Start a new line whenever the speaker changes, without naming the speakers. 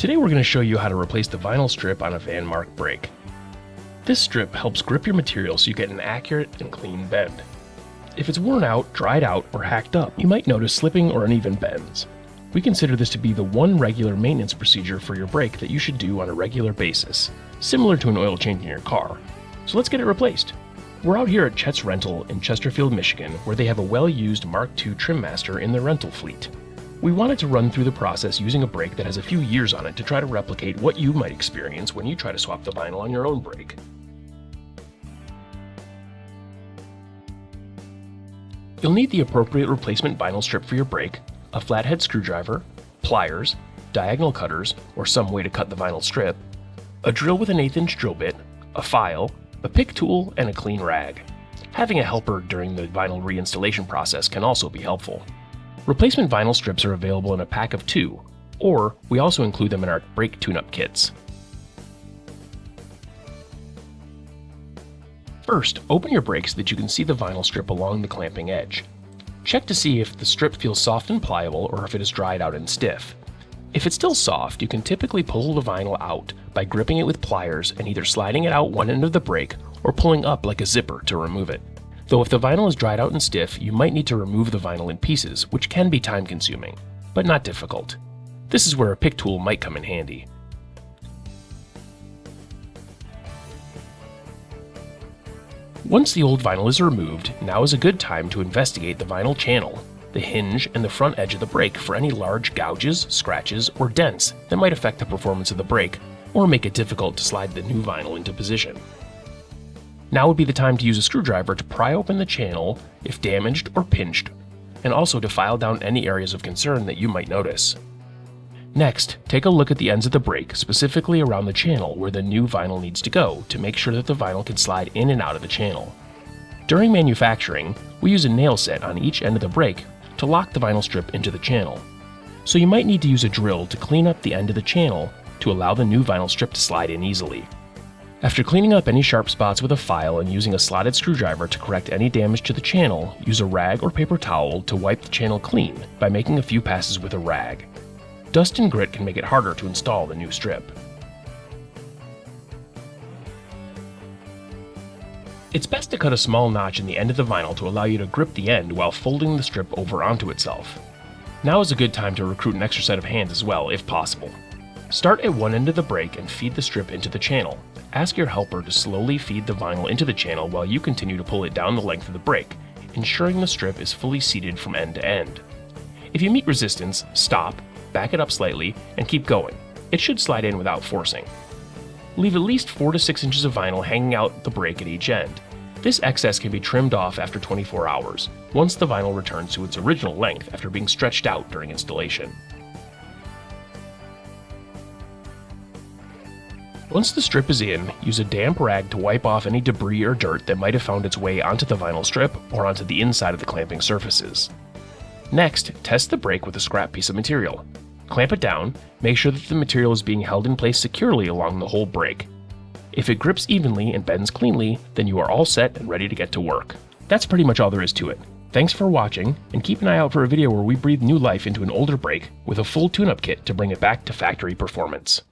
Today we're going to show you how to replace the vinyl strip on a Van Mark brake. This strip helps grip your material so you get an accurate and clean bend. If it's worn out, dried out, or hacked up, you might notice slipping or uneven bends. We consider this to be the one regular maintenance procedure for your brake that you should do on a regular basis, similar to an oil change in your car. So let's get it replaced. We're out here at Chet's Rental in Chesterfield, Michigan, where they have a well-used Mark II Trim Master in their rental fleet. We wanted to run through the process using a brake that has a few years on it to try to replicate what you might experience when you try to swap the vinyl on your own brake. You'll need the appropriate replacement vinyl strip for your brake, a flathead screwdriver, pliers, diagonal cutters, or some way to cut the vinyl strip, a drill with an 1/8-inch drill bit, a file, a pick tool, and a clean rag. Having a helper during the vinyl reinstallation process can also be helpful. Replacement vinyl strips are available in a pack of 2, or we also include them in our brake tune-up kits. First, open your brake so that you can see the vinyl strip along the clamping edge. Check to see if the strip feels soft and pliable or if it is dried out and stiff. If it's still soft, you can typically pull the vinyl out by gripping it with pliers and either sliding it out one end of the brake or pulling up like a zipper to remove it. Though if the vinyl is dried out and stiff, you might need to remove the vinyl in pieces, which can be time-consuming, but not difficult. This is where a pick tool might come in handy. Once the old vinyl is removed, now is a good time to investigate the vinyl channel, the hinge, and the front edge of the brake for any large gouges, scratches, or dents that might affect the performance of the brake or make it difficult to slide the new vinyl into position. Now would be the time to use a screwdriver to pry open the channel if damaged or pinched, and also to file down any areas of concern that you might notice. Next, take a look at the ends of the brake, specifically around the channel where the new vinyl needs to go, to make sure that the vinyl can slide in and out of the channel. During manufacturing, we use a nail set on each end of the brake to lock the vinyl strip into the channel. So you might need to use a drill to clean up the end of the channel to allow the new vinyl strip to slide in easily. After cleaning up any sharp spots with a file and using a slotted screwdriver to correct any damage to the channel, use a rag or paper towel to wipe the channel clean by making a few passes with a rag. Dust and grit can make it harder to install the new strip. It's best to cut a small notch in the end of the vinyl to allow you to grip the end while folding the strip over onto itself. Now is a good time to recruit an extra set of hands as well, if possible. Start at one end of the brake and feed the strip into the channel. Ask your helper to slowly feed the vinyl into the channel while you continue to pull it down the length of the brake, ensuring the strip is fully seated from end to end. If you meet resistance, stop, back it up slightly, and keep going. It should slide in without forcing. Leave at least 4 to 6 inches of vinyl hanging out the brake at each end. This excess can be trimmed off after 24 hours, once the vinyl returns to its original length after being stretched out during installation. Once the strip is in, use a damp rag to wipe off any debris or dirt that might have found its way onto the vinyl strip or onto the inside of the clamping surfaces. Next, test the brake with a scrap piece of material. Clamp it down, make sure that the material is being held in place securely along the whole brake. If it grips evenly and bends cleanly, then you are all set and ready to get to work. That's pretty much all there is to it. Thanks for watching, and keep an eye out for a video where we breathe new life into an older brake with a full tune-up kit to bring it back to factory performance.